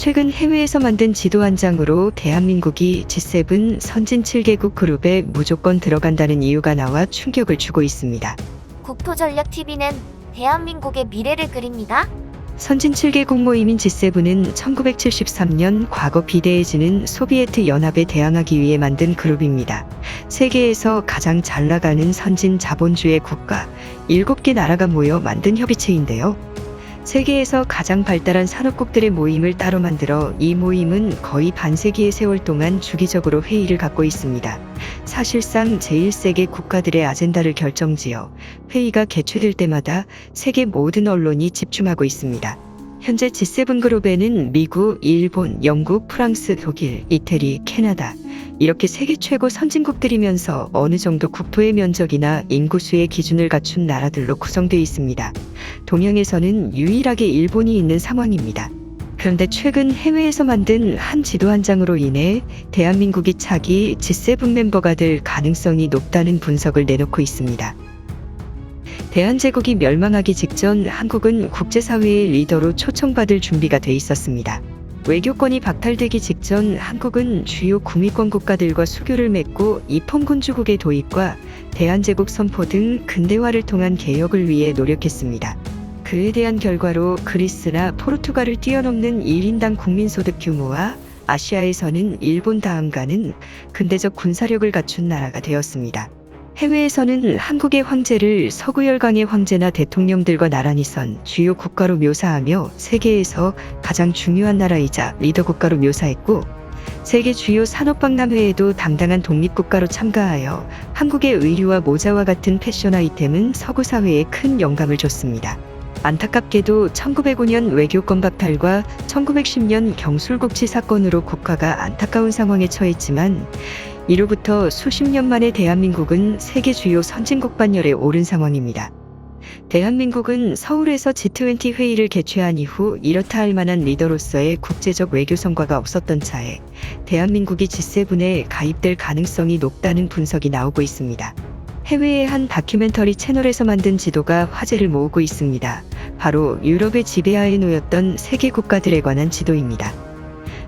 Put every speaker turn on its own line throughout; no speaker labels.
최근 해외에서 만든 지도 한 장으로 대한민국이 G7 선진 7개국 그룹에 무조건 들어간다는 이유가 나와 충격을 주고 있습니다.
국토전략TV는 대한민국의 미래를 그립니다.
선진 7개국 모임인 G7은 1973년 과거 비대해지는 소비에트 연합에 대항하기 위해 만든 그룹입니다. 세계에서 가장 잘 나가는 선진 자본주의 국가 7개 나라가 모여 만든 협의체인데요. 세계에서 가장 발달한 산업국들의 모임을 따로 만들어 이 모임은 거의 반세기의 세월 동안 주기적으로 회의를 갖고 있습니다. 사실상 제1세계 국가들의 아젠다를 결정지어 회의가 개최될 때마다 세계 모든 언론이 집중하고 있습니다. 현재 G7 그룹에는 미국, 일본, 영국, 프랑스, 독일, 이태리, 캐나다 이렇게 세계 최고 선진국들이면서 어느 정도 국토의 면적이나 인구수의 기준을 갖춘 나라들로 구성되어 있습니다. 동양에서는 유일하게 일본이 있는 상황입니다. 그런데 최근 해외에서 만든 한 지도 한 장으로 인해 대한민국이 차기 G7 멤버가 될 가능성이 높다는 분석을 내놓고 있습니다. 대한제국이 멸망하기 직전 한국은 국제사회의 리더로 초청받을 준비가 돼 있었습니다. 외교권이 박탈되기 직전 한국은 주요 구미권 국가들과 수교를 맺고 입헌군주국의 도입과 대한제국 선포 등 근대화를 통한 개혁을 위해 노력했습니다. 그에 대한 결과로 그리스나 포르투갈을 뛰어넘는 1인당 국민소득 규모와 아시아에서는 일본 다음 가는 근대적 군사력을 갖춘 나라가 되었습니다. 해외에서는 한국의 황제를 서구열강의 황제나 대통령들과 나란히 선 주요 국가로 묘사하며 세계에서 가장 중요한 나라이자 리더 국가로 묘사했고, 세계 주요 산업박람회에도 당당한 독립국가로 참가하여 한국의 의류와 모자와 같은 패션 아이템은 서구 사회에 큰 영감을 줬습니다. 안타깝게도 1905년 외교권 박탈과 1910년 경술국치 사건으로 국가가 안타까운 상황에 처했지만 이로부터 수십 년 만에 대한민국은 세계 주요 선진국 반열에 오른 상황입니다. 대한민국은 서울에서 G20 회의를 개최한 이후 이렇다 할 만한 리더로서의 국제적 외교 성과가 없었던 차에 대한민국이 G7에 가입될 가능성이 높다는 분석이 나오고 있습니다. 해외의 한 다큐멘터리 채널에서 만든 지도가 화제를 모으고 있습니다. 바로 유럽의 지배하에 놓였던 세계 국가들에 관한 지도입니다.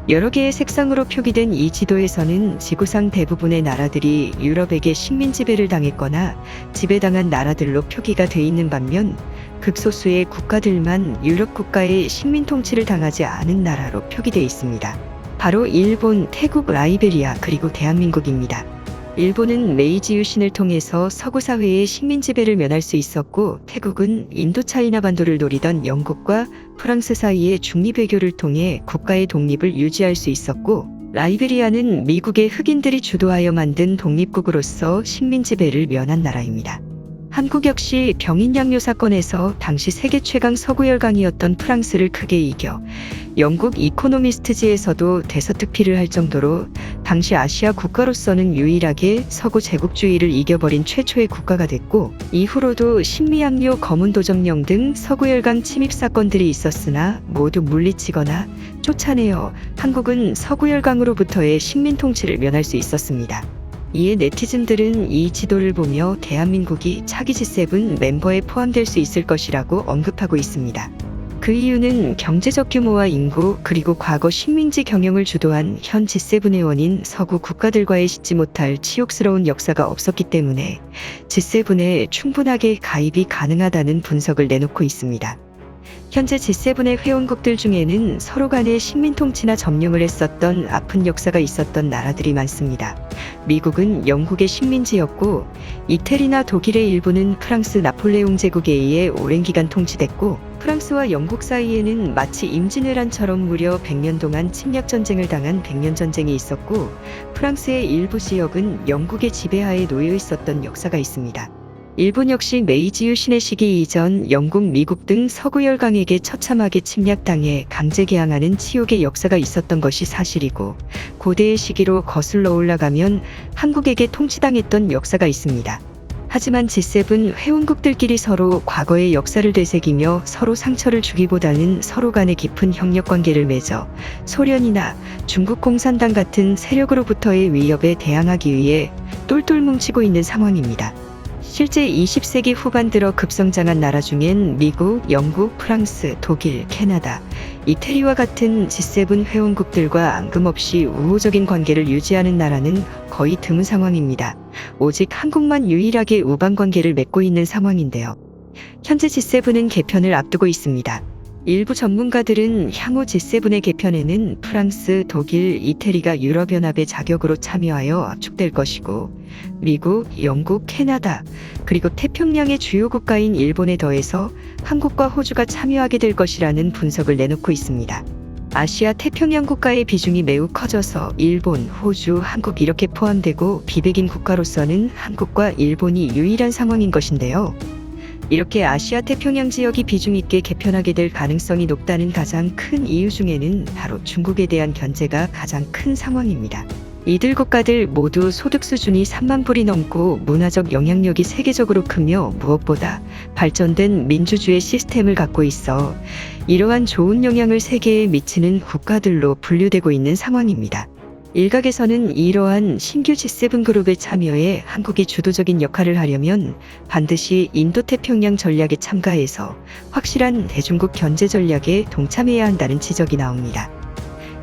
여러 개의 색상으로 표기된 이 지도에서는 지구상 대부분의 나라들이 유럽에게 식민 지배를 당했거나 지배당한 나라들로 표기가 돼 있는 반면 극소수의 국가들만 유럽 국가의 식민 통치를 당하지 않은 나라로 표기돼 있습니다. 바로 일본, 태국, 라이베리아 그리고 대한민국입니다. 일본은 메이지 유신을 통해서 서구 사회의 식민 지배를 면할 수 있었고, 태국은 인도차이나 반도를 노리던 영국과 프랑스 사이의 중립외교를 통해 국가의 독립을 유지할 수 있었고, 라이베리아는 미국의 흑인들이 주도하여 만든 독립국으로서 식민 지배를 면한 나라입니다. 한국 역시 병인 양요 사건에서 당시 세계 최강 서구열강이었던 프랑스를 크게 이겨 영국 이코노미스트지에서도 대서특필을 할 정도로 당시 아시아 국가로서는 유일하게 서구 제국주의를 이겨버린 최초의 국가가 됐고, 이후로도 신미양요, 거문도점령 등 서구열강 침입 사건들이 있었으나 모두 물리치거나 쫓아내어 한국은 서구열강으로부터의 식민 통치를 면할 수 있었습니다. 이에 네티즌들은 이 지도를 보며 대한민국이 차기 G7 멤버에 포함될 수 있을 것이라고 언급하고 있습니다. 그 이유는 경제적 규모와 인구 그리고 과거 식민지 경영을 주도한 현 G7 회원인 서구 국가들과의 씻지 못할 치욕스러운 역사가 없었기 때문에 G7에 충분하게 가입이 가능하다는 분석을 내놓고 있습니다. 현재 G7의 회원국들 중에는 서로 간의 식민 통치나 점령을 했었던 아픈 역사가 있었던 나라들이 많습니다. 미국은 영국의 식민지였고, 이태리나 독일의 일부는 프랑스 나폴레옹 제국에 의해 오랜 기간 통치됐고, 프랑스와 영국 사이에는 마치 임진왜란처럼 무려 100년 동안 침략전쟁을 당한 백년전쟁이 있었고, 프랑스의 일부 지역은 영국의 지배하에 놓여 있었던 역사가 있습니다. 일본 역시 메이지 유신의 시기 이전 영국, 미국 등 서구열강에게 처참하게 침략당해 강제 개항하는 치욕의 역사가 있었던 것이 사실이고, 고대의 시기로 거슬러 올라가면 한국에게 통치당했던 역사가 있습니다. 하지만 G7 회원국들끼리 서로 과거의 역사를 되새기며 서로 상처를 주기보다는 서로 간의 깊은 협력관계를 맺어 소련이나 중국 공산당 같은 세력으로부터의 위협에 대항하기 위해 똘똘 뭉치고 있는 상황입니다. 실제 20세기 후반 들어 급성장한 나라 중엔 미국, 영국, 프랑스, 독일, 캐나다, 이태리와 같은 G7 회원국들과 앙금없이 우호적인 관계를 유지하는 나라는 거의 드문 상황입니다. 오직 한국만 유일하게 우방 관계를 맺고 있는 상황인데요. 현재 G7은 개편을 앞두고 있습니다. 일부 전문가들은 향후 G7의 개편에는 프랑스, 독일, 이태리가 유럽연합의 자격으로 참여하여 압축될 것이고 미국, 영국, 캐나다, 그리고 태평양의 주요 국가인 일본에 더해서 한국과 호주가 참여하게 될 것이라는 분석을 내놓고 있습니다. 아시아 태평양 국가의 비중이 매우 커져서 일본, 호주, 한국 이렇게 포함되고 비백인 국가로서는 한국과 일본이 유일한 상황인 것인데요. 이렇게 아시아 태평양 지역이 비중 있게 개편하게 될 가능성이 높다는 가장 큰 이유 중에는 바로 중국에 대한 견제가 가장 큰 상황입니다. 이들 국가들 모두 소득 수준이 3만 불이 넘고 문화적 영향력이 세계적으로 크며 무엇보다 발전된 민주주의 시스템을 갖고 있어 이러한 좋은 영향을 세계에 미치는 국가들로 분류되고 있는 상황입니다. 일각에서는 이러한 신규 G7 그룹에 참여해 한국이 주도적인 역할을 하려면 반드시 인도태평양 전략에 참가해서 확실한 대중국 견제 전략에 동참해야 한다는 지적이 나옵니다.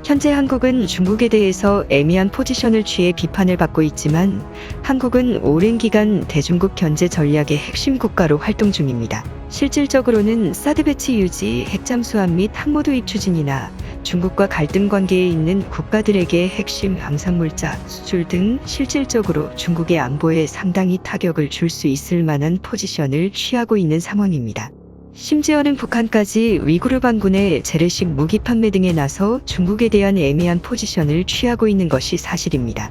현재 한국은 중국에 대해서 애매한 포지션을 취해 비판을 받고 있지만 한국은 오랜 기간 대중국 견제 전략의 핵심 국가로 활동 중입니다. 실질적으로는 사드 배치 유지, 핵잠수함 및 항모 도입 추진이나 중국과 갈등 관계에 있는 국가들에게 핵심 방산물자 수출 등 실질적으로 중국의 안보에 상당히 타격을 줄 수 있을 만한 포지션을 취하고 있는 상황입니다. 심지어는 북한까지 위구르 반군의 재래식 무기 판매 등에 나서 중국에 대한 애매한 포지션을 취하고 있는 것이 사실입니다.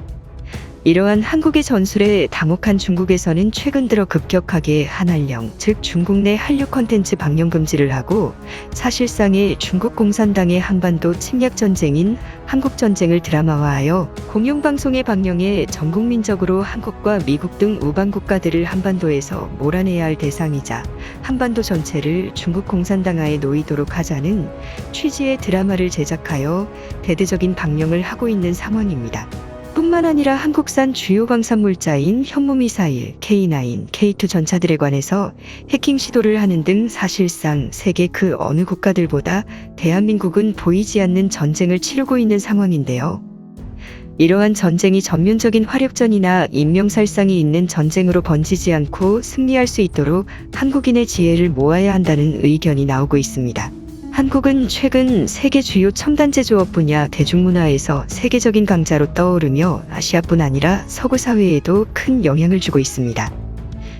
이러한 한국의 전술에 당혹한 중국에서는 최근 들어 급격하게 한한령, 즉 중국 내 한류 콘텐츠 방영 금지를 하고 사실상의 중국 공산당의 한반도 침략 전쟁인 한국 전쟁을 드라마화하여 공영방송의 방영에 전국민적으로 한국과 미국 등 우방 국가들을 한반도에서 몰아내야 할 대상이자 한반도 전체를 중국 공산당하에 놓이도록 하자는 취지의 드라마를 제작하여 대대적인 방영을 하고 있는 상황입니다. 뿐만 아니라 한국산 주요 방산물자인 현무미사일, K9, K2 전차들에 관해서 해킹 시도를 하는 등 사실상 세계 그 어느 국가들보다 대한민국은 보이지 않는 전쟁을 치르고 있는 상황인데요. 이러한 전쟁이 전면적인 화력전이나 인명살상이 있는 전쟁으로 번지지 않고 승리할 수 있도록 한국인의 지혜를 모아야 한다는 의견이 나오고 있습니다. 한국은 최근 세계 주요 첨단 제조업 분야 대중문화에서 세계적인 강자로 떠오르며 아시아뿐 아니라 서구 사회에도 큰 영향을 주고 있습니다.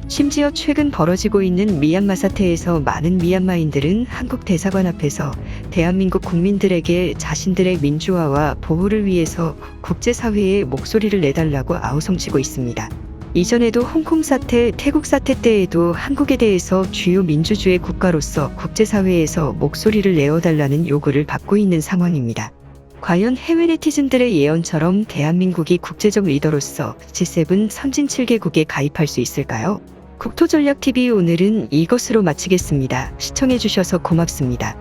심지어 최근 벌어지고 있는 미얀마 사태에서 많은 미얀마인들은 한국 대사관 앞에서 대한민국 국민들에게 자신들의 민주화와 보호를 위해서 국제사회에 목소리를 내달라고 아우성치고 있습니다. 이전에도 홍콩 사태, 태국 사태 때에도 한국에 대해서 주요 민주주의 국가로서 국제사회에서 목소리를 내어달라는 요구를 받고 있는 상황입니다. 과연 해외 네티즌들의 예언처럼 대한민국이 국제적 리더로서 G7 선진 7개국에 가입할 수 있을까요? 국토전략TV 오늘은 이것으로 마치겠습니다. 시청해주셔서 고맙습니다.